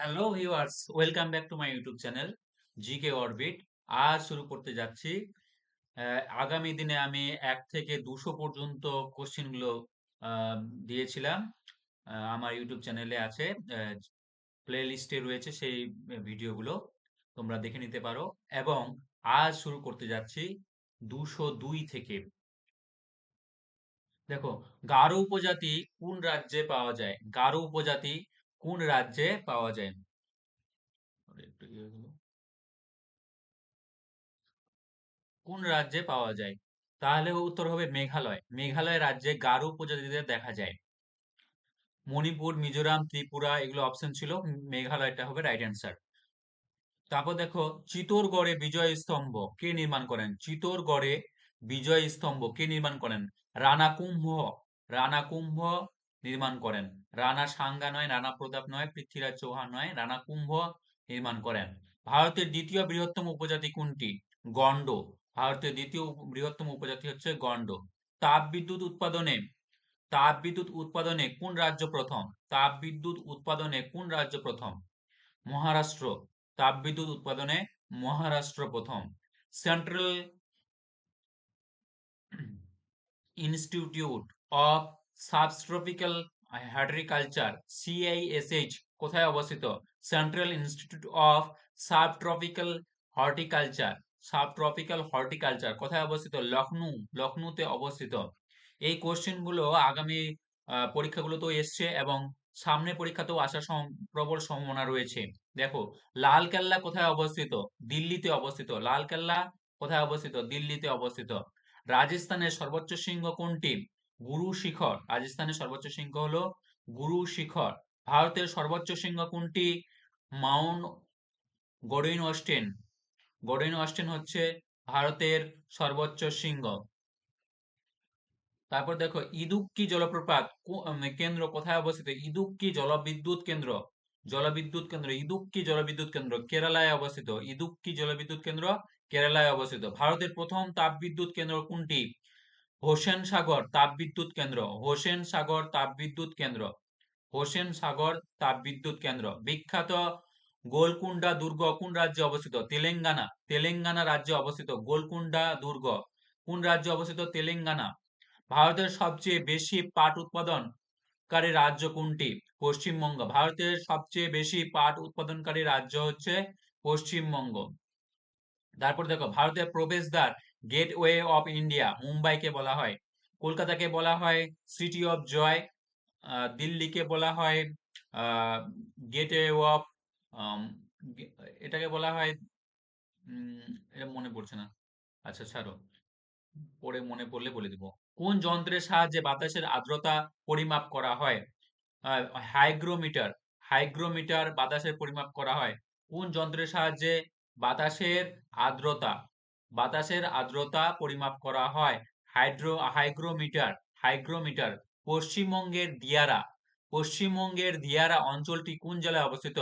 Hello viewers, welcome back to my YouTube channel GK orbit. আজ শুরু করতে যাচ্ছি। আগামী দিনে আমি 1 থেকে 200 পর্যন্ত কোশ্চেনগুলো আহ, দিয়েছিলাম। আমার ইউটিউব চ্যানেলে আছে, প্লে লিস্টে রয়েছে সেই ভিডিওগুলো, তোমরা দেখে নিতে পারো। এবং আজ শুরু করতে যাচ্ছি 202 থেকে। দেখো, গারো উপজাতি কোন রাজ্যে পাওয়া যায়? গারো উপজাতি কোন রাজ্যে পাওয়া যায়? একটু ইয়ে হলো। কোন রাজ্যে পাওয়া যায়? তাহলে উত্তর হবে মেঘালয়। মেঘালয় রাজ্যে গারো উপজাতিদের দেখা যায়। মণিপুর, মিজোরাম, ত্রিপুরা এগুলো অপশন ছিল, মেঘালয়টা হবে রাইট অ্যান্সার। তারপর দেখো, চিতোরগড়ে বিজয় স্তম্ভ কে নির্মাণ করেন? চিতোরগড়ে বিজয় স্তম্ভ কে নির্মাণ করেন? রাণা কুম্ভ। রাণা কুম্ভ নির্মাণ করেন। রাণা সাঙ্গা নয়, রাণা প্রতাপ নয়, পৃথ্বীরাজ চৌহান নয়, রাণা কুম্ভ নির্মাণ করেন। ভারতের দ্বিতীয় বৃহত্তম উপজাতি কোনটি? গন্ড। ভারতের দ্বিতীয় বৃহত্তম উপজাতি হচ্ছে গন্ড। তাপবিদ্যুৎ উৎপাদনে তাপবিদ্যুৎ উৎপাদনে কোন রাজ্য প্রথম? তাপবিদ্যুৎ উৎপাদনে কোন রাজ্য প্রথম? মহারাষ্ট্র। তাপবিদ্যুৎ উৎপাদনে মহারাষ্ট্র প্রথম। Central institute of subtropical horticulture সিআইএসএইচ কোথায় অবস্থিত? Central institute of subtropical horticulture কোথায় অবস্থিত? লখনউ। লখনউতে অবস্থিত। এই কোশ্চেন গুলো আগামী পরীক্ষাগুলোতেও এসছে এবং সামনে পরীক্ষাতেও আসার প্রবল সম্ভাবনা রয়েছে। দেখো, লাল কেল্লা কোথায় অবস্থিত? দিল্লিতে অবস্থিত। লাল কেল্লা কোথায় অবস্থিত? দিল্লিতে অবস্থিত। রাজস্থানের সর্বোচ্চ শৃঙ্গ কোনটি? গুরু শিখর। রাজস্থানের সর্বোচ্চ শৃঙ্গ হলো গুরু শিখর। ভারতের সর্বোচ্চ শৃঙ্গ কোনটি? Mount Godwin Austen. Godwin Austen হচ্ছে ভারতের সর্বোচ্চ শৃঙ্গ। তারপর দেখো, ইদুক্কি জলপ্রপাত কেন্দ্র কোথায় অবস্থিত? ইদুক্কি জলবিদ্যুৎ কেন্দ্র। ইদুক্কি জলবিদ্যুৎ কেন্দ্র কেরালায় অবস্থিত। ইদুক্কি জলবিদ্যুৎ কেন্দ্র কেরালায় অবস্থিত। ভারতের প্রথম তাপবিদ্যুৎ কেন্দ্র কোনটি? হোসেন সাগর তাপবিদ্যুৎ কেন্দ্র। হোসেন সাগর তাপবিদ্যুৎ কেন্দ্র। হোসেন সাগর তাপবিদ্যুৎ কেন্দ্র। বিখ্যাত গোলকুন্ডা দুর্গ কোন রাজ্যে অবস্থিত? তেলেঙ্গানা। তেলেঙ্গানা রাজ্যে অবস্থিত গোলকুন্ডা দুর্গ। কোন রাজ্যে অবস্থিত? তেলেঙ্গানা। ভারতের সবচেয়ে বেশি পাট উৎপাদনকারী রাজ্য কোনটি? পশ্চিমবঙ্গ। ভারতের সবচেয়ে বেশি পাট উৎপাদনকারী রাজ্য হচ্ছে পশ্চিমবঙ্গ। তারপর দেখো, ভারতের প্রবেশদ্বার গেটওয়ে অফ ইন্ডিয়া মুম্বাইকে বলা হয়। কলকাতাকে বলা হয় সিটি অফ জয়। দিল্লিকে বলা হয় গেটওয়ে অফ, এটাকে বলা হয়, এটা মনে পড়ছে না। আচ্ছা ছাড়ো, পরে মনে পড়লে বলে দিব। কোন যন্ত্রের সাহায্যে বাতাসের আর্দ্রতা পরিমাপ করা হয়? হাইগ্রোমিটার। হাইগ্রোমিটার বাতাসের পরিমাপ করা হয়। কোন যন্ত্রের সাহায্যে বাতাসের আর্দ্রতা পরিমাপ করা হয়? হাইগ্রোমিটার। হাইগ্রোমিটার। পশ্চিমবঙ্গের দিয়ারা অঞ্চলটি কোন জেলায় অবস্থিত?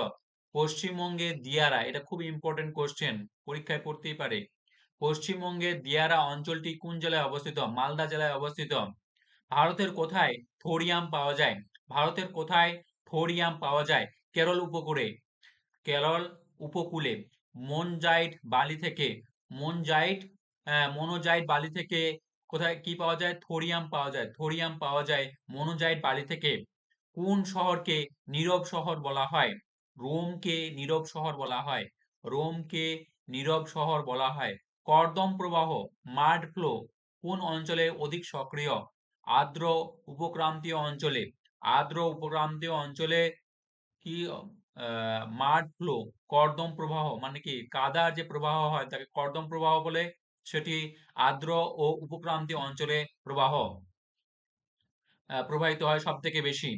পশ্চিমবঙ্গের দিয়ারা, এটা খুব ইম্পর্টেন্ট কোশ্চেন, পরীক্ষায় পড়তেই পারে। পশ্চিমবঙ্গের দিয়ারা অঞ্চলটি কোন জেলায় অবস্থিত? মালদা জেলায় অবস্থিত। ভারতের কোথায় থোরিয়াম পাওয়া যায়? ভারতের কোথায় থোরিয়াম পাওয়া যায়? কেরল উপকূলে। কেরল উপকূলে। মনজাইট বালি থেকে মনজাইট মনোজাইট বালি থেকে কোথায় কি পাওয়া যায়? থোরিয়াম পাওয়া যায়। থোরিয়াম পাওয়া যায় মনোজাইট বালি থেকে। কোন শহরকে নীরব শহর বলা হয়? রোমকে নীরব শহর বলা হয়। রোমকে নীরব শহর বলা হয়। কর্দম প্রবাহ, মাড ফ্লো কোন অঞ্চলে অধিক সক্রিয়? আর্দ্র উপক্রান্তীয় অঞ্চলে। আর্দ্র উপক্রান্তীয় অঞ্চলে কি মাড ফ্লো, কর্দম প্রবাহ মানে কি কাদার যে প্রবাহ হয় তাকে কর্দম প্রবাহ বলে। সেটি আর্দ্র ও উপক্রান্তীয় অঞ্চলে প্রবাহিত হয় সব থেকে বেশি।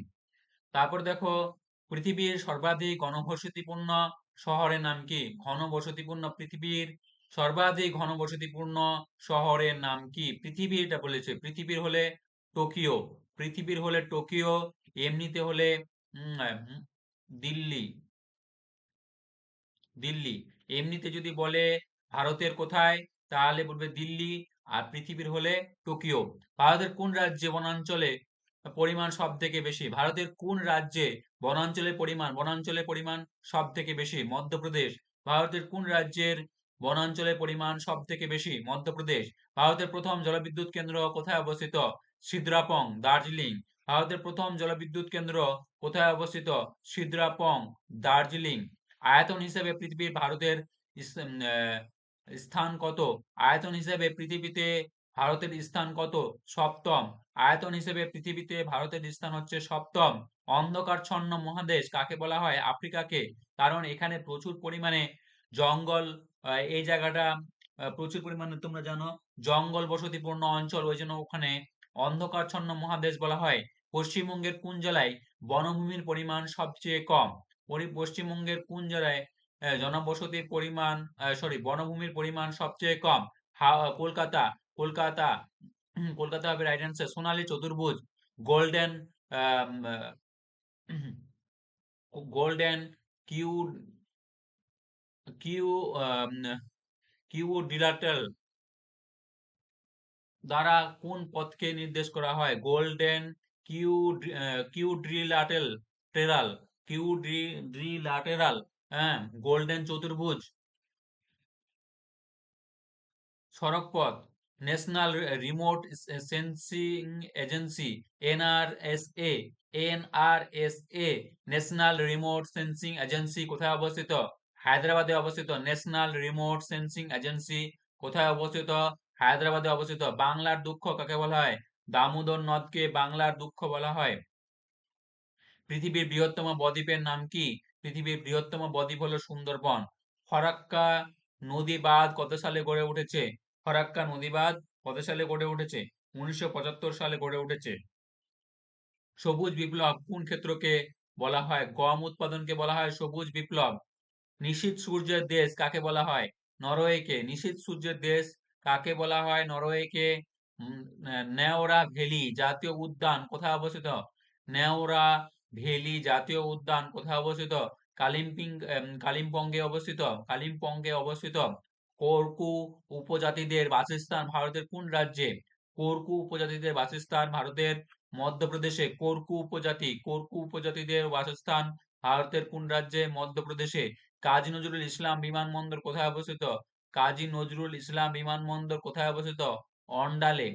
তারপর দেখো, পৃথিবীর সর্বাধিক ঘনবসতিপূর্ণ শহরের নাম কি? পৃথিবীর সর্বাধিক ঘনবসতিপূর্ণ শহরের নাম কি? পৃথিবীর, এটা বলেছে, পৃথিবীর হলে টোকিও। পৃথিবীর হলে টোকিও। এমনিতে হলে দিল্লি। দিল্লি। এমনিতে যদি বলে ভারতের কোথায়, তাহলে বলবে দিল্লি। আর পৃথিবীর হলে টোকিও। ভারতের কোন রাজ্যে বনাঞ্চলে পরিমাণ সব থেকে বেশি? ভারতের কোন রাজ্যে বনাঞ্চলের পরিমাণ সব থেকে বেশি? মধ্যপ্রদেশ। ভারতের কোন রাজ্যের বনাঞ্চলের পরিমাণ সব থেকে বেশি? মধ্যপ্রদেশ। ভারতের প্রথম জলবিদ্যুৎ কেন্দ্র কোথায় অবস্থিত? সিদ্রাপং, দার্জিলিং। ভারতের প্রথম জলবিদ্যুৎ কেন্দ্র কোথায় অবস্থিত? সিদ্রাপং, দার্জিলিং। আয়তন হিসেবে পৃথিবীর ভারতের স্থান কত? আয়তন হিসেবে পৃথিবীতে ভারতের স্থান কত? সপ্তম। আয়তন হিসেবে পৃথিবীতে ভারতের স্থান হচ্ছে সপ্তম। অন্ধকারচ্ছন্ন মহাদেশ কাকে বলা হয়? আফ্রিকাকে। কারণ এখানে প্রচুর পরিমাণে জঙ্গল, এই জায়গাটা প্রচুর পরিমাণে তোমরা জানো জঙ্গল বসতিপূর্ণ অঞ্চল, ওই জন্য ওখানে অন্ধকারচ্ছন্ন মহাদেশ বলা হয়। পশ্চিমবঙ্গের কোন জেলায় বনভূমির পরিমাণ সবচেয়ে কম? পশ্চিমবঙ্গের কোন জেলায় জনবসতির পরিমাণ, বনভূমির পরিমাণ সবচেয়ে কম? কলকাতা। কলকাতা। কলকাতা হবে রাইট অ্যান্সার। সোনালী চতুর্ভুজ, গোল্ডেন গোল্ডেন কিউ কিউ কিউডিলাটারাল দ্বারা কোন পথকে নির্দেশ করা হয়? গোল্ডেন কিউ কিউড্রিলাটেরাল টেরাল কিউড্রিলাটেরাল, হ্যাঁ, গোল্ডেন চতুর্ভুজ। সড়কপথ, National Remote Sensing Agency, NRSA. NRSA, National Remote Sensing Agency কোথায় অবস্থিত? হায়দ্রাবাদে অবস্থিত। ন্যাশনাল রিমোট সেন্সিং এজেন্সি কোথায় অবস্থিত? হায়দ্রাবাদে অবস্থিত। বাংলার দুঃখ কাকে বলা হয়? দামোদর নদকে বাংলার দুঃখ বলা হয়। পৃথিবীর বৃহত্তম বদ্বীপের নাম কি? পৃথিবীর বৃহত্তম বদ্বীপ হলো সুন্দরবন। ফরাক্কা নদী বাঁধ কত সালে গড়ে উঠেছে? ফরাক্কা নদী বাঁধ কত সালে গড়ে উঠেছে? 1975 সালে গড়ে উঠেছে। সবুজ বিপ্লব কোন ক্ষেত্রকে বলা হয়? গম উৎপাদনকে বলা হয় সবুজ বিপ্লব। নিশীথ সূর্যের দেশ কাকে বলা হয়? নরওয়েকে। নিশীথ সূর্যের দেশ কাকে বলা হয়? নরওয়েকে। নেওরা ভ্যালি জাতীয় উদ্যান কোথায় অবস্থিত? নেওরা ভ্যালি জাতীয় উদ্যান কোথায় অবস্থিত? কালিম্পংয়ে অবস্থিত। কালিম্পংয়ে অবস্থিত। কোরকু উপজাতিদের বাসস্থান ভারতের কোন রাজ্যে? কোরকু উপজাতিদের বাসস্থান ভারতের মধ্যপ্রদেশে। কোরকু উপজাতিদের বাসস্থান ভারতের কোন রাজ্যে? মধ্যপ্রদেশে। কাজী নজরুল ইসলাম বিমানবন্দর কোথায় অবস্থিত? কাজী নজরুল ইসলাম বিমানবন্দর কোথায় অবস্থিত? অন্ডালে।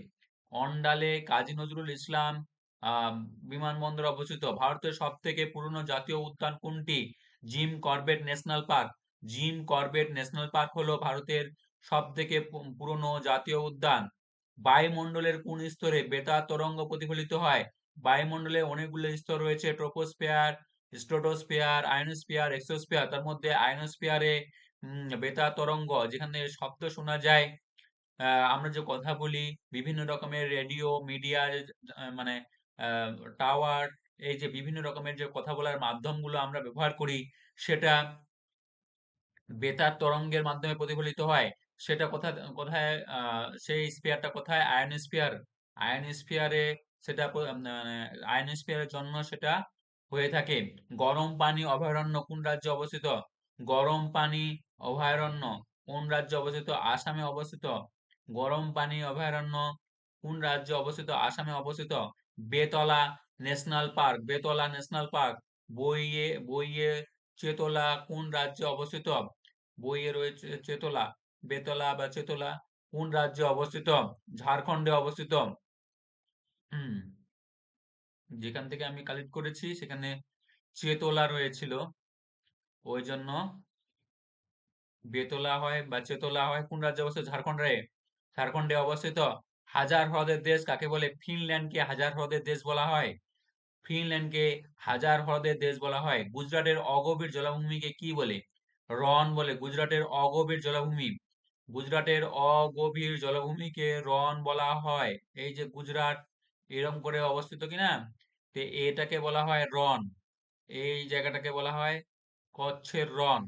অন্ডালে কাজী নজরুল ইসলাম আহ বিমানবন্দর অবস্থিত। ভারতের সব থেকে পুরনো জাতীয় উদ্যান কোনটি? Gym Corbett national park. Gym Corbett national park হলো ভারতের সব থেকে পুরনো জাতীয় উদ্যান। বায়ুমণ্ডলের কোন স্তরে বেতার তরঙ্গ প্রতিফলিত হয়? বায়ুমণ্ডলে অনেকগুলো স্তর রয়েছে, ট্রোপোস্ফিয়ার, স্ট্রাটোস্ফিয়ার, আয়নোস্ফিয়ার, এক্সোস্ফিয়ার। তার মধ্যে আয়নোস্ফিয়ারে বেতার তরঙ্গ, যেখানে শব্দ শোনা যায়, আমরা যে কথা বলি, বিভিন্ন রকমের রেডিও মিডিয়া, মানে টাওয়ার, এই যে বিভিন্ন রকমের যে কথা বলার মাধ্যমগুলো আমরা ব্যবহার করি, সেটা বেতার তরঙ্গের মাধ্যমে প্রতিফলিত হয়। সেটা কোথায় সেই স্পিয়ারটা কোথায়? আয়নোস্ফিয়ার। আয়নোস্ফিয়ারে সেটা আয়নোস্ফিয়ারের জন্য সেটা হয়ে থাকে। গরম পানি অভয়ারণ্য কোন রাজ্যে অবস্থিত? গরম পানি অভয়ারণ্য কোন রাজ্যে অবস্থিত? আসামে অবস্থিত। গরম পানি অভয়ারণ্য কোন রাজ্যে অবস্থিত? আসামে অবস্থিত। Betla national park, Betla national park বইয়ে বইয়ে চেতলা কোন রাজ্যে অবস্থিত? বইয়ে রয়েছে চেতলা। বেতলা বা চেতলা কোন রাজ্যে অবস্থিত? ঝাড়খণ্ডে অবস্থিত। হুম, যেখান থেকে আমি কালেক্ট করেছি সেখানে চেতলা রয়েছিল, ওই জন্য বেতলা হয় বা চেতলা হয়। কোন রাজ্যে অবস্থিত? ঝাড়খণ্ডে। ঝাড়খণ্ডে অবস্থিত। হাজার হ্রদের দেশ কাকে বলে? ফিনল্যান্ডকে হাজার হ্রদের দেশ বলা হয়। ফিনল্যান্ডকে হাজার হ্রদের দেশ বলা হয়। গুজরাটের অগভীর জলাভূমিকে কি বলে? রন বলে। গুজরাটের অগভীর জলাভূমি, গুজরাটের অগভীর জলাভূমিকে রন বলা হয়। এই যে গুজরাট এরম করে অবস্থিত কিনা, তো এটাকে বলা হয় রন। এই জায়গাটাকে বলা হয় কচ্ছের রন।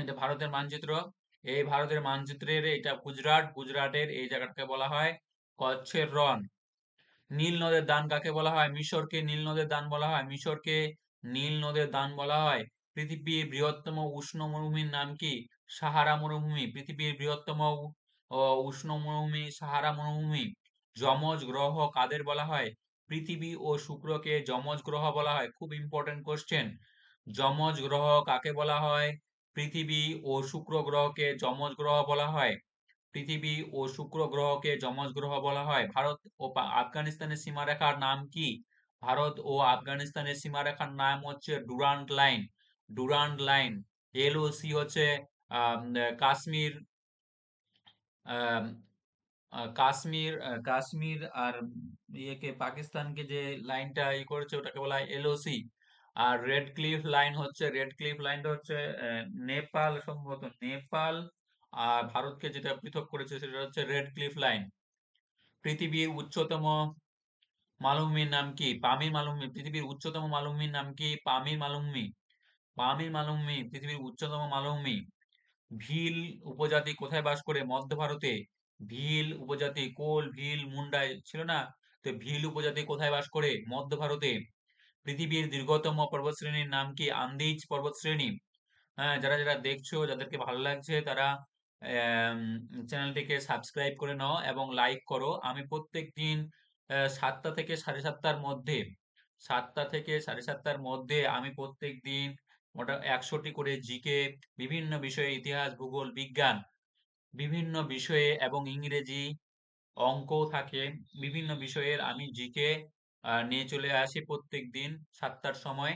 এটা ভারতের মানচিত্র। এই ভারতের মানচিত্রের এটা গুজরাট, গুজরাটের এই জায়গাটাকে বলা হয় কচ্ছের রন। নীল নদের দান কাকে বলা হয়? মিশরকে নীল নদের দান বলা হয়। মিশরকে নীল নদের দান বলা হয়। পৃথিবীর বৃহত্তম উষ্ণ মরুভূমির নাম কি? সাহারা মরুভূমি। পৃথিবীর বৃহত্তম ও উষ্ণ মরুভূমি, সাহারা মরুভূমি। যমজ গ্রহ কাদের বলা হয়? পৃথিবী ও শুক্রকে যমজ গ্রহ বলা হয়। খুব ইম্পর্টেন্ট কোশ্চেন। যমজ গ্রহ কাকে বলা হয়? পৃথিবী ও শুক্র গ্রহকে যমজ গ্রহ বলা হয়। পৃথিবী ও শুক্র গ্রহকে যমজ গ্রহ বলা হয়। ভারত ও আফগানিস্তানের সীমারেখার নাম কি? ভারত ও আফগানিস্তানের সীমারেখার নাম হচ্ছে Durand line. Durand line. LOC হচ্ছে কাশ্মীর, আহ, কাশ্মীর আর ইয়েকে পাকিস্তানকে যে লাইনটা ই করেছে ওটাকে বলা হয় এলওসি। আর রেড ক্লিফ লাইন হচ্ছে, রেড ক্লিফ লাইনটা হচ্ছে নেপাল, সম্ভবত নেপাল আর ভারতকে যেটা পৃথক করেছে সেটা হচ্ছে রেড ক্লিফ লাইন। পৃথিবীর উচ্চতম মালভূমির নাম কি? পামির মালভূমি। পৃথিবীর উচ্চতম মালভূমির নাম কি? পামির মালভূমি। পামির মালভূমি পৃথিবীর উচ্চতম মালভূমি। ভিল উপজাতি কোথায় বাস করে? মধ্য ভারতে। ভিল উপজাতি, কোল, ভিল, মুন্ডাই ছিল না? তো ভিল উপজাতি কোথায় বাস করে? মধ্য ভারতে। পৃথিবীর দীর্ঘতম পর্বতশ্রেণীর নাম কি? আন্দিজ পর্বতশ্রেণী। হ্যাঁ, যারা যারা দেখছো, যাদেরকে ভালো লাগছে তারা চ্যানেলটিকে সাবস্ক্রাইব করে নাও এবং লাইক করো। আমি প্রত্যেক দিন 7টা থেকে 7:30টার মধ্যে, 7টা থেকে 7:30টার মধ্যে আমি প্রত্যেক দিন মোটা 100টি করে জিকে, বিভিন্ন বিষয়ে, ইতিহাস, ভূগোল, বিজ্ঞান, বিভিন্ন বিষয়ে এবং ইংরেজি, অঙ্কও থাকে, বিভিন্ন বিষয়ের আমি জিকে নিয়ে চলে আসি প্রত্যেক দিন 7টার সময়।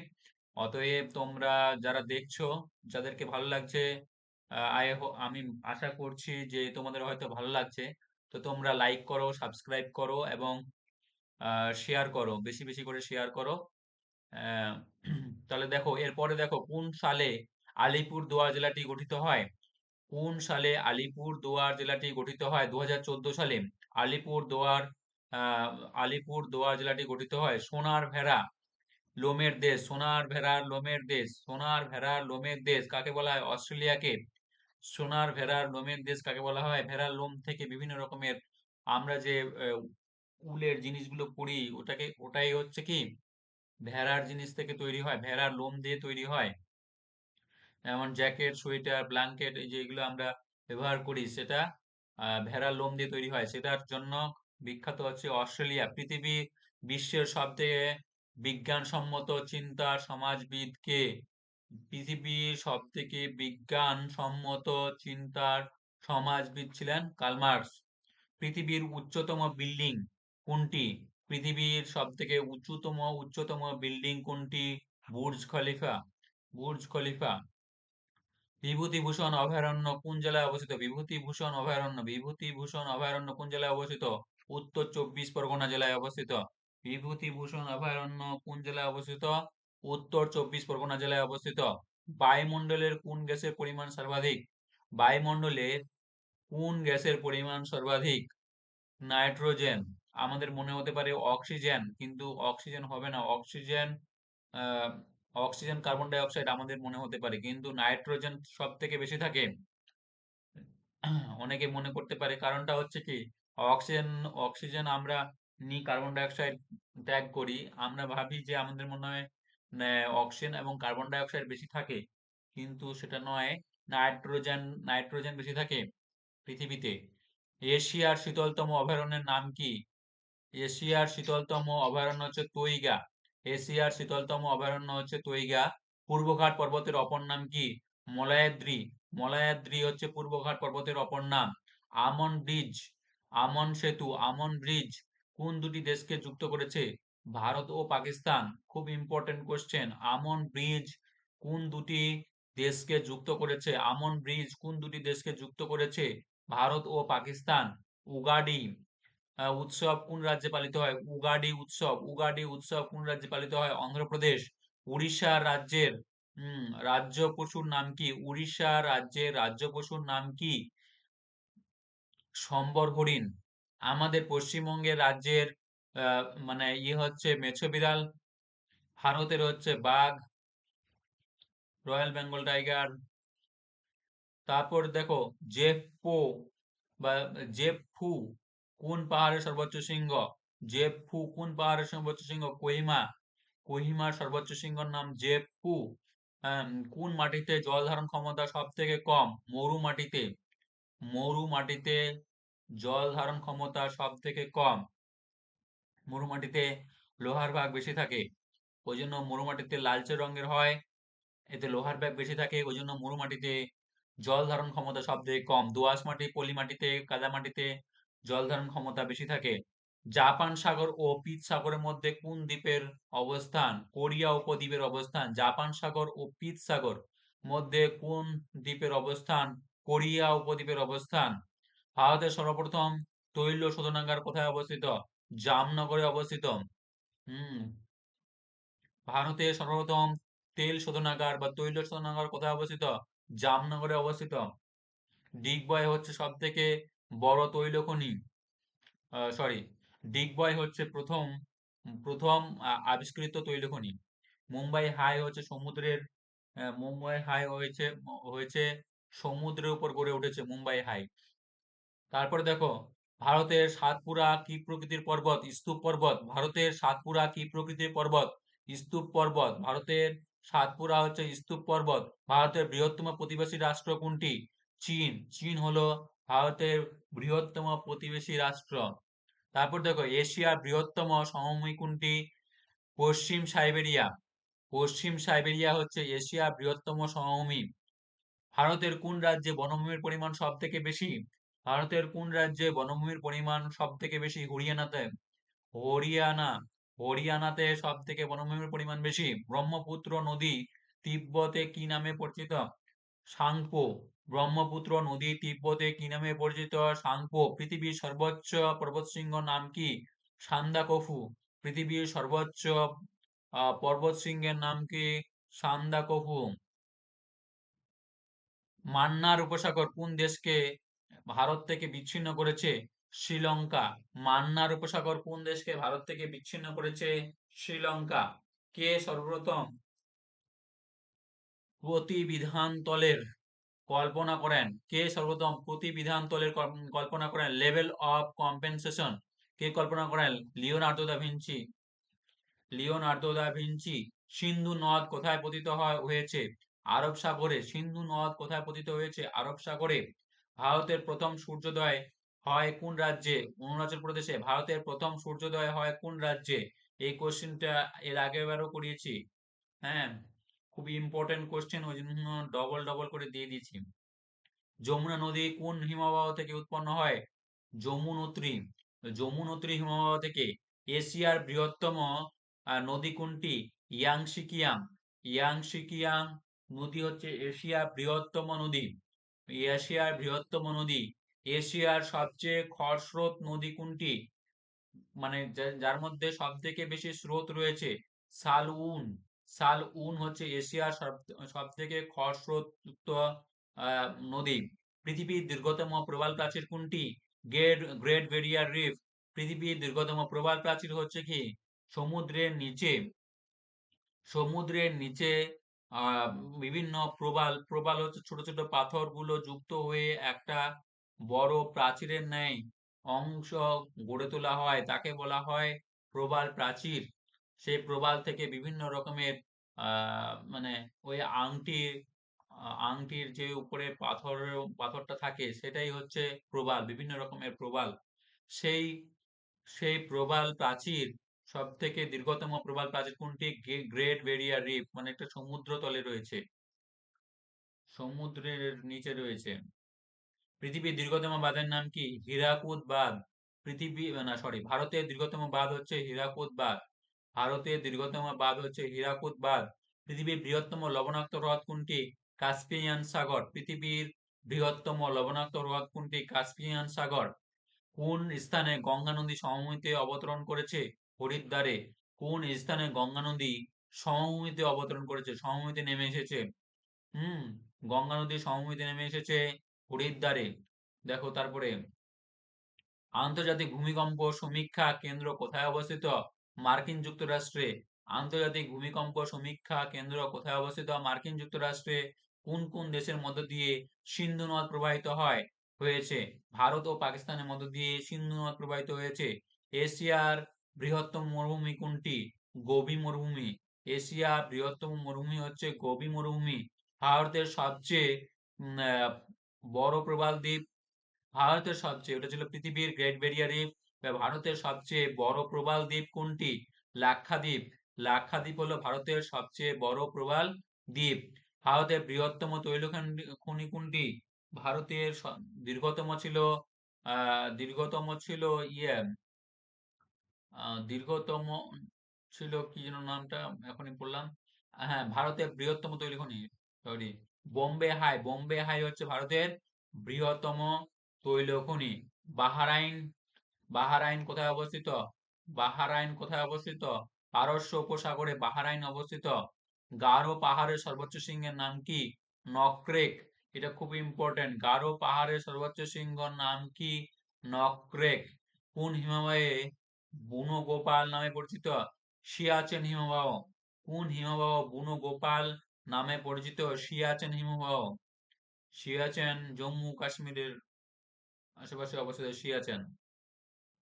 অতএব তোমরা যারা দেখছো, যাদেরকে ভালো লাগছে, আমি আশা করছি যে তোমাদের হয়তো ভালো লাগছে। তো তোমরা লাইক করো, সাবস্ক্রাইব করো এবং শেয়ার করো, বেশি বেশি করে শেয়ার করো। আহ, তাহলে দেখো, এরপরে দেখো, কোন সালে আলিপুরদুয়ার জেলাটি গঠিত হয়? কোন সালে আলিপুরদুয়ার জেলাটি গঠিত হয়? 2014 সালে আলিপুরদুয়ার আহ আলিপুরদুয়ার জেলাটি গঠিত হয়। সোনার ভেড়া, লোমের দেশ, সোনার ভেড়ার লোমের দেশ, সোনার ভেড়ার লোমের দেশ কাকে বলা হয়? অস্ট্রেলিয়াকে। সোনার ভেড়ার লোমের দেশ কাকে বলা হয়? ভেড়ার লোম থেকে বিভিন্ন রকমের আমরা যে আহ, উলের জিনিসগুলো পরি, ওটাই হচ্ছে কি ভেড়ার জিনিস থেকে তৈরি হয়, ভেড়ার লোম দিয়ে তৈরি হয়। যেমন জ্যাকেট, সোয়েটার, ব্ল্যাঙ্কেট, এই যে এগুলো আমরা ব্যবহার করি, সেটা ভেড়ার লোম দিয়ে তৈরি হয়। সেটার জন্য বিখ্যাত হচ্ছে অস্ট্রেলিয়া। বিশ্বের সবথেকে বিজ্ঞানসম্মত চিন্তার সমাজবিদ কে? পৃথিবীর সবথেকে বিজ্ঞানসম্মত চিন্তার সমাজবিদ ছিলেন কার্ল মার্কস। পৃথিবীর উচ্চতম বিল্ডিং কোনটি? পৃথিবীর সবথেকে উচ্চতম বিল্ডিং কোনটি? Burj Khalifa. Burj Khalifa. Bibhutibhushan অভয়ারণ্য কোন জেলায় অবস্থিত? বিভূতিভূষণ অভয়ারণ্য কোন জেলায় অবস্থিত? উত্তর 24 পরগনা জেলায় অবস্থিত। বিভূতিভূষণ অভয়ারণ্য কোন জেলায় অবস্থিত? উত্তর 24 পরগনা জেলায় অবস্থিত। বায়ুমণ্ডলের কোন গ্যাসের পরিমাণ সর্বাধিক? বায়ুমণ্ডলের কোন গ্যাসের পরিমাণ সর্বাধিক? নাইট্রোজেন। আমাদের মনে হতে পারে অক্সিজেন, কিন্তু অক্সিজেন হবে না। আহ, অক্সিজেন, কার্বন ডাই অক্সাইড আমাদের মনে হতে পারে, কিন্তু নাইট্রোজেন সব থেকে বেশি থাকে। অনেকে মনে করতে পারে, কারণটা হচ্ছে কি, অক্সিজেন অক্সিজেন আমরা নিই, কার্বন ডাই অক্সাইড ত্যাগ করি। আমরা ভাবি যে আমাদের মনে হয় অক্সিজেন এবং কার্বন ডাই অক্সাইড বেশি থাকে, কিন্তু সেটা নয়। নাইট্রোজেন নাইট্রোজেন বেশি থাকে পৃথিবীতে। এশিয়ার শীতলতম অভয়ারণ্যের নাম কি? এশিয়ার শীতলতম অভয়ারণ্য হচ্ছে তৈগা। এশিয়ার শীতলতম অভয়ারণ্য হচ্ছে তৈগা। পূর্বঘাট পর্বতের অপর নাম কি? মলয়াদ্রি। মলয়াদ্রি হচ্ছে পূর্বঘাট পর্বতের অপর নাম। আমন ব্রিজ, আমন সেতু, আমন ব্রিজ কোন দুটি দেশকে যুক্ত করেছে? ভারত ও পাকিস্তান। খুব ইম্পর্টেন্ট কোশ্চেন। আমন ব্রিজ কোন দুটি দেশকে যুক্ত করেছে? আমন ব্রিজ কোন দুটি দেশকে যুক্ত করেছে? ভারত ও পাকিস্তান। উগাডি উৎসব কোন রাজ্যে পালিত হয়? উগাডি উৎসব কোন রাজ্যে পালিত হয়? অন্ধ্রপ্রদেশ। উড়িষ্যা রাজ্যের রাজ্য পশুর নাম কি? উড়িষ্যা রাজ্যের রাজ্য পশুর নাম কি? সম্বর হরিণ। আমাদের পশ্চিমবঙ্গের রাজ্যের মানে হচ্ছে মেছো বিড়াল। ভারতের হচ্ছে বাঘ, রয়্যাল বেঙ্গল টাইগার। তারপর দেখো, জেফপো বা জেপফু কোন পাহাড়ের সর্বোচ্চ শৃঙ্গ? জেপফু কোন পাহাড়ের সর্বোচ্চ শৃঙ্গ? কোহিমা। কোহিমার সর্বোচ্চ শৃঙ্গের নাম জেপফু। কোন মাটিতে জল ধারণ ক্ষমতা সব থেকে কম? মরু মাটিতে। মরু মাটিতে জল ধারণ ক্ষমতা সব থেকে কম। মরুমাটিতে লোহার ভাগ বেশি থাকে, ওই জন্য মরুমাটিতে লালচে রঙের হয়। এতে লোহার ভাগ বেশি থাকে, ওই জন্য মরুমাটিতে জল ধারণ ক্ষমতা সব থেকে কম। দোআঁশ মাটি, পলি মাটিতে, কাদা মাটিতে জল ধারণ ক্ষমতা বেশি থাকে। জাপান সাগর ও পিত সাগরের মধ্যে কোন দ্বীপের অবস্থান? কোরিয়া উপদ্বীপের অবস্থান। জাপান সাগর ও পিত সাগর মধ্যে কোন দ্বীপের অবস্থান? কোরিয়া উপদ্বীপের অবস্থান। ভারতের সর্বপ্রথম তৈল শোধনাগার কোথায় অবস্থিত? জামনগরে অবস্থিত। হুম। ভারতের সর্বপ্রথম তেল শোধনাগার বা তৈল শোধনাগার কোথায় অবস্থিত? জামনগরে অবস্থিত। ডিগবয় হচ্ছে সব থেকে বড় তৈল খনি। সরি, ডিগবয় হচ্ছে প্রথম প্রথম আবিষ্কৃত তৈল খনি। মুম্বাই হাই হচ্ছে সমুদ্রের মুম্বাই হাই হয়েছে হয়েছে সমুদ্রের উপর গড়ে উঠেছে মুম্বাই হাই। তারপরে দেখো, ভারতের সাতপুরা কি প্রকৃতির পর্বত? স্তূপ পর্বত। ভারতের সাতপুরা কি প্রকৃতির পর্বত? স্তূপ পর্বত। ভারতের সাতপুরা হচ্ছে স্তূপ পর্বত। ভারতের বৃহত্তম প্রতিবেশী রাষ্ট্র কোনটি? চীন। চীন হলো ভারতের বৃহত্তম প্রতিবেশী রাষ্ট্র। তারপর দেখো, এশিয়ার বৃহত্তম সমভূমি কোনটি? পশ্চিম সাইবেরিয়া। পশ্চিম সাইবেরিয়া হচ্ছে এশিয়ার বৃহত্তম সমভূমি। ভারতের কোন রাজ্যে বনভূমির পরিমাণ সব থেকে বেশি? ভারতের কোন রাজ্যে বনভূমির পরিমাণ সব থেকে বেশি? হরিয়ানাতে। হরিয়ানা। হরিয়ানাতে সব থেকে বনভূমির পরিমাণ বেশি। ব্রহ্মপুত্র নদী তিব্বতে কি নামে পরিচিত? সাংপো। ব্রহ্মপুত্র নদী তিব্বতে কি নামে পরিচিত? সাংপো। পৃথিবীর সর্বোচ্চ পর্বতশৃঙ্গ নাম কি? সান্দাকফু। পৃথিবীর সর্বোচ্চ পর্বতশৃঙ্গের নাম কি? সান্দাকফু। মান্নার উপসাগর কোন দেশকে ভারত থেকে বিচ্ছিন্ন করেছে? শ্রীলঙ্কা। মান্নার উপসাগর কোন দেশকে ভারত থেকে বিচ্ছিন্ন করেছে? শ্রীলঙ্কা। কে সর্বপ্রথম প্রতিবিধানতলের কল্পনা করেন? কে সর্বপ্রথম প্রতিবিধানতলের কল্পনা করেন? লেভেল অফ কম্পেনসেশন কে কল্পনা করেন? Leonardo da Vinci. Leonardo da Vinci. Sindhu নদ কোথায় পতিত হয়েছে? আরব সাগরে। সিন্ধু নদ কোথায় পতিত হয়েছে? আরব সাগরে। ভারতের প্রথম সূর্যোদয় হয় কোন রাজ্যে? অরুণাচল প্রদেশে। ভারতের প্রথম সূর্যোদয় হয় কোন রাজ্যে? এই কোশ্চেনটা এর আগেরবারও করিয়েছি। হ্যাঁ, খুবই ইম্পর্টেন্ট কোশ্চেন, ওই জন্য ডবল ডবল করে দিয়ে দিয়েছি। যমুনা নদী কোন হিমবাহ থেকে উৎপন্ন হয়? যমুনোত্রী। যমুনোত্রী হিমবাহ থেকে। এশিয়ার বৃহত্তম নদী কোনটি? ইয়াংশিকিয়াং। ইয়াংশিকিয়াং নদী হচ্ছে এশিয়ার বৃহত্তম নদী। এশিয়ার বৃহত্তম নদী। এশিয়ার সবচেয়ে খরস্রোত নদী কোনটি? মানে যার মধ্যে সব থেকে বেশি স্রোত রয়েছে? সালউন। সালউন হচ্ছে এশিয়ার সব থেকে খরস্রোতযুক্ত নদী। পৃথিবীর দীর্ঘতম প্রবাল প্রাচীর কোনটি? Great barrier reef. পৃথিবীর দীর্ঘতম প্রবাল প্রাচীর হচ্ছে কি? সমুদ্রের নিচে। সমুদ্রের নিচে আহ বিভিন্ন প্রবাল প্রবাল হচ্ছে ছোট ছোট পাথরগুলো যুক্ত হয়ে একটা বড় প্রাচীরের ন্যায় অংশ গড়ে তোলা হয়, তাকে বলা হয় প্রবাল প্রাচীর। সেই প্রবাল থেকে বিভিন্ন রকমের মানে ওই আংটির যে উপরে পাথরটা থাকে সেটাই হচ্ছে প্রবাল, বিভিন্ন রকমের প্রবাল। সেই সেই প্রবাল প্রাচীর, সব থেকে দীর্ঘতম প্রবাল প্রাচীর কোনটি? গ্রেট ব্যারিয়ার রিফ, মানে একটা সমুদ্র তলে রয়েছে, সমুদ্রের নিচে রয়েছে। পৃথিবীর দীর্ঘতম বাঁধের নাম কি? হীরাকুদ বাঁধ। ভারতের দীর্ঘতম বাঁধ হচ্ছে হীরাকুদ বাঁধ। ভারতের দীর্ঘতম বাঁধ হচ্ছে হীরাকুদ বাঁধ। পৃথিবীর বৃহত্তম লবণাক্ত হ্রদ কোনটি? কাস্পিয়ান সাগর। পৃথিবীর বৃহত্তম লবণাক্ত হ্রদ কোনটি? কাস্পিয়ান সাগর। কোন স্থানে গঙ্গা নদী সমভূমিতে অবতরণ করেছে? হরিদ্বারে। কোন স্থানে গঙ্গা নদী সমভূমিতে অবতরণ করেছে, সমভূমিতে নেমে এসেছে? হুম, গঙ্গা নদী সমভূমিতে নেমে এসেছে হরিদ্বারে। দেখো তারপরে, আন্তর্জাতিক ভূমিকম্প সমীক্ষা কেন্দ্র কোথায় অবস্থিত? মার্কিন যুক্তরাষ্ট্রে। আন্তর্জাতিক ভূমিকম্প সমীক্ষা কেন্দ্র কোথায় অবস্থিত? মার্কিন যুক্তরাষ্ট্রে। কোন কোন দেশের মধ্য দিয়ে সিন্ধু নদ প্রবাহিত হয়েছে? ভারত ও পাকিস্তানের মধ্য দিয়ে সিন্ধু নদ প্রবাহিত হয়েছে। এশিয়ার বৃহত্তম মরুভূমি কোনটি? গোবি মরুভূমি। এশিয়ার বৃহত্তম মরুভূমি হচ্ছে গোবি মরুভূমি। ভারতের সবচেয়ে বড় প্রবাল দ্বীপ ভারতের সবচেয়ে, ওটা ছিল পৃথিবীর গ্রেট ব্যারিয়ার রিফ। ভারতের সবচেয়ে বড় প্রবাল দ্বীপ কোনটি? লাক্ষাদ্বীপ। লাক্ষাদ্বীপ হলো ভারতের সবচেয়ে বড় প্রবাল দ্বীপ। ভারতের বৃহত্তম তৈল খনি কোনটি? ভারতের দীর্ঘতম ছিল দীর্ঘতম ছিল ইয়ে দীর্ঘতম ছিল কি যেন নামটা, এখনই পড়লাম। হ্যাঁ, ভারতের বৃহত্তম তৈল খনি, সরি, বোম্বে হাই হচ্ছে ভারতের বৃহত্তম তৈল খনি। বাহরাইন বাহরাইন কোথায় অবস্থিত? বাহরাইন কোথায় অবস্থিত? পারস্য উপসাগরে বাহরাইন অবস্থিত। গারো পাহাড়ের সর্বোচ্চ শৃঙ্গের নাম কি? নকরেক। এটা খুব ইম্পর্টেন্ট। গারো পাহাড়ের সর্বোচ্চ শৃঙ্গের নাম কি? নকরেক। কোন হিমবাহে বুনো গোপাল নামে পরিচিত? সিয়াচেন হিমবাহ। কোন হিমবাহ বুনো গোপাল নামে পরিচিত? সিয়াচেন হিমবাহ। সিয়াচেন জম্মু কাশ্মীরের আশেপাশে অবস্থিত সিয়াচেন।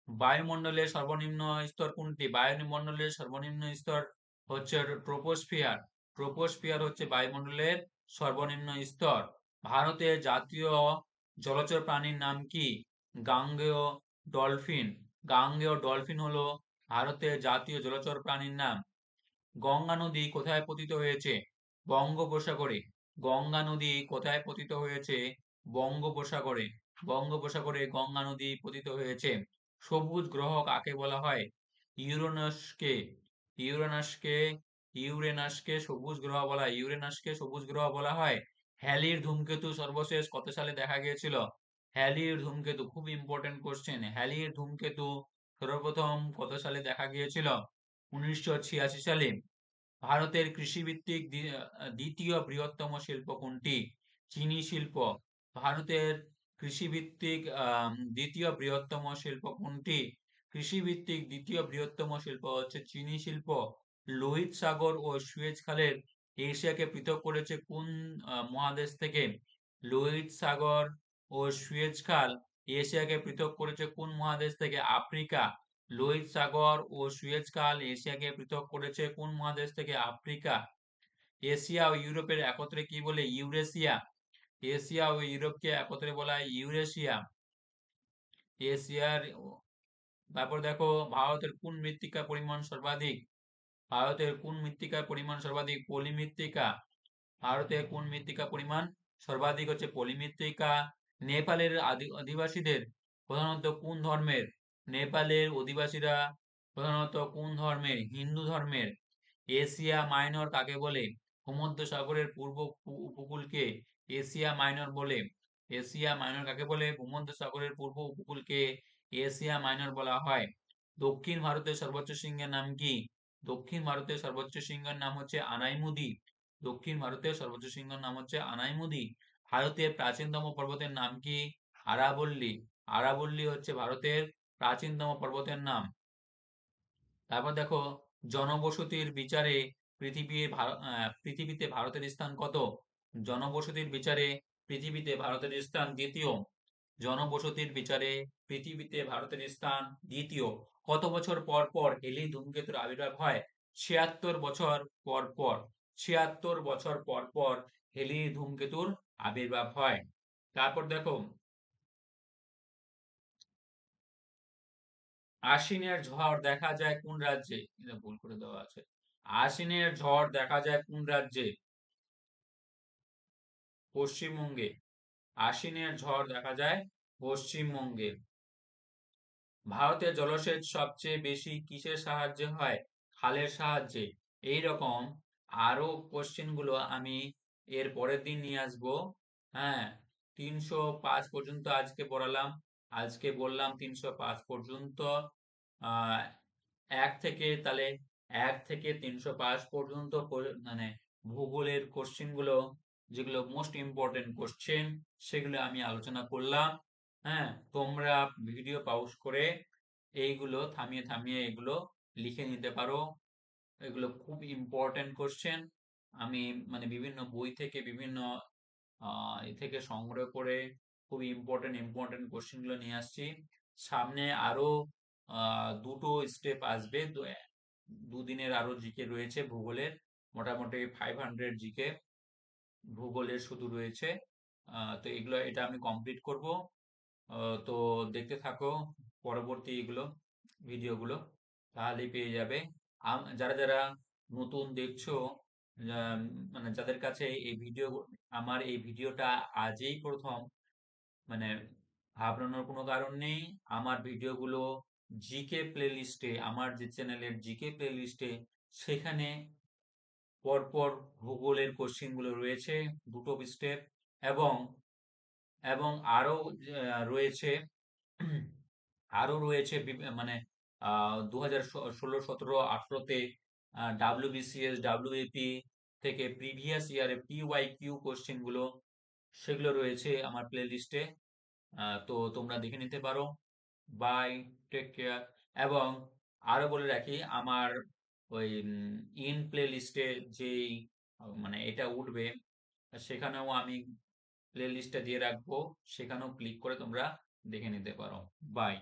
বায়ুমণ্ডলের সর্বনিম্ন স্তর কোনটি? বায়ুমণ্ডলের সর্বনিম্ন স্তর হচ্ছে ট্রোপোস্ফিয়ার। ট্রোপোস্ফিয়ার হচ্ছে বায়ুমণ্ডলের সর্বনিম্ন স্তর। ভারতের জাতীয় জলচর প্রাণীর নাম কি? গাঙ্গেয় ডলফিন। গাঙ্গেয় ডলফিন হলো ভারতের জাতীয় জলচর প্রাণীর নাম। গঙ্গা নদী কোথায় পতিত হয়েছে? বঙ্গোপসাগরে। গঙ্গা নদী কোথায় পতিত হয়েছে? বঙ্গোপসাগরে। বঙ্গোপসাগরে গঙ্গা নদী পতিত হয়েছে। সবুজ গ্রহ কাকে বলা হয়? ইউরেনাসকে। ইউরেনাসকে ইউরেনাসকে সবুজ গ্রহ বলা হয়। ইউরেনাসকে সবুজ গ্রহ বলা হয়। হ্যালির ধূমকেতু সর্বশেষ কত সালে দেখা গিয়েছিল? হ্যালির ধূমকেতু খুব ইম্পর্টেন্ট কোশ্চেন। হ্যালির ধূমকেতু সর্বপ্রথম কত সালে দেখা গিয়েছিল? 1986 সালে। ভারতের কৃষিভিত্তিক দ্বিতীয় বৃহত্তম শিল্প কোনটি? চিনি শিল্প। ভারতের কৃষিভিত্তিক দ্বিতীয় বৃহত্তম শিল্প কোনটি? কৃষিভিত্তিক দ্বিতীয় বৃহত্তম শিল্প হচ্ছে চিনি শিল্প। লোহিত সাগর ও সুয়েজ খালের এশিয়াকে পৃথক করেছে কোন মহাদেশ থেকে? লোহিত সাগর ও সুয়েজ খাল এশিয়াকে পৃথক করেছে কোন মহাদেশ থেকে? আফ্রিকা। লোহিত সাগর ও সুয়েজ খাল এশিয়াকে পৃথক করেছে কোন মহাদেশ থেকে? আফ্রিকা। এশিয়া ও ইউরোপের একত্রে কি বলে? ইউরেশিয়া। এশিয়া ও ইউরোপকে একত্রে বলা হয় ইউরেশিয়া। এশিয়ার। তারপর দেখো, ভারতের কোন মৃত্তিকার পরিমাণ সর্বাধিক? ভারতের কোন মৃত্তিকার পরিমাণ সর্বাধিক? পলিমৃত্তিকা। ভারতে কোন মৃত্তিকা পরিমাণ সর্বাধিক? হচ্ছে পলিমৃত্তিকা। নেপালের অধিবাসীদের প্রধানত কোন ধর্মের? নেপালের অধিবাসীরা প্রধানত কোন ধর্মের? হিন্দু ধর্মের। এশিয়া মাইনর কাকে বলে? ভূমধ্যসাগরের পূর্ব উপকূলকে এশিয়া মাইনর বলে। এশিয়া মাইনর কাকে বলে? ভূমধ্যসাগরের পূর্ব উপকূলকে এশিয়া মাইনর বলা হয়। দক্ষিণ ভারতের সর্বোচ্চ শৃঙ্গের নাম কি? দক্ষিণ ভারতের সর্বোচ্চ শৃঙ্গের নাম হচ্ছে আনাইমুদি। দক্ষিণ ভারতের সর্বোচ্চ শৃঙ্গের নাম হচ্ছে আনাইমুদি। ভারতের প্রাচীনতম পর্বতের নাম কি? আরাবল্লী। আরাবল্লী হচ্ছে ভারতের প্রাচীনতম পর্বতের নাম। তারপর দেখো, জনবসতির বিচারে পৃথিবীতে ভারতের স্থান কত? জনবসতির বিচারে পৃথিবীতে ভারতের স্থান দ্বিতীয়। জনবসতির বিচারে পৃথিবীতে ভারতের স্থান দ্বিতীয়। কত বছর পর পর হেলি ধূমকেতুর আবির্ভাব হয়? 76 বছর পর পর। 76 বছর পর পর হেলি ধূমকেতুর আবির্ভাব হয়। তারপর দেখো, আশ্বিনের ঝড় দেখা যায় কোন রাজ্যে? এটা ভুল করে দেওয়া আছে। আশ্বিনের ঝড় দেখা যায় কোন রাজ্যে? পশ্চিমবঙ্গে। আশ্বিনের ঝড় দেখা যায় পশ্চিমবঙ্গে। ভারতের জলসেচ সবচেয়ে বেশি কিসের সাহায্যে হয়? খালের সাহায্যে। এই রকম আরো কোশ্চেন গুলো আমি এর পরের দিন নিয়ে আসবো। হ্যাঁ, 305 পর্যন্ত আজকে পড়ালাম। আজকে বললাম 305 পর্যন্ত। আহ 1 থেকে পর্যন্ত মানে ভূগোলের কোশ্চেন গুলো, যেগুলো মোস্ট ইম্পর্টেন্ট কোশ্চেন, সেগুলো আমি আলোচনা করলাম। হ্যাঁ, তোমরা ভিডিও পজ করে এইগুলো থামিয়ে থামিয়ে এগুলো লিখে নিতে পারো। এগুলো খুব ইম্পর্টেন্ট কোশ্চেন। আমি মানে বিভিন্ন বই থেকে, বিভিন্ন এ থেকে সংগ্রহ করে খুব ইম্পর্টেন্ট কোশ্চেন গুলো নিয়ে আসছি। সামনে আরো দুটো স্টেপ আসবে। দুদিনের আরো জিকে রয়েছে ভূগোলের, মোটামুটি 500 জিকে ভূগোলের শুধু রয়েছে। তো এটা আমি কমপ্লিট করব। তো দেখতে থাকো পরবর্তী এগুলো ভিডিওগুলো, তাহলেই পেয়ে যাবে। যারা যারা নতুন দেখছো, মানে যাদের কাছে এই ভিডিও, আমার এই ভিডিওটা আজই প্রথম, মানে ঘাবড়ানোর কোনো কারণ নেই। আমার ভিডিওগুলো জিকে প্লে লিস্টে, আমার যে চ্যানেলের জিকে প্লে লিস্টে, সেখানে পরপর ভূগোলের কোশ্চিন গুলো রয়েছে, দুটো স্টেপ, এবং এবং আরো রয়েছে, আরো রয়েছে মানে 2016, 17, 18-তে WBCS, WAP থেকে প্রিভিয়াস ইয়ারে PYQ কোশ্চেন গুলো, সেগুলো রয়েছে আমার প্লে লিস্টে। তো তোমরা দেখে নিতে পারো। Bye, take care. এবং আরো বলে রাখি, আমার ওই ইন প্লে লিস্টে যেই মানে এটা উঠবে, সেখানেও আমি প্লে লিস্টটা দিয়ে রাখবো, সেখানেও ক্লিক করে তোমরা দেখে নিতে পারো। বাই।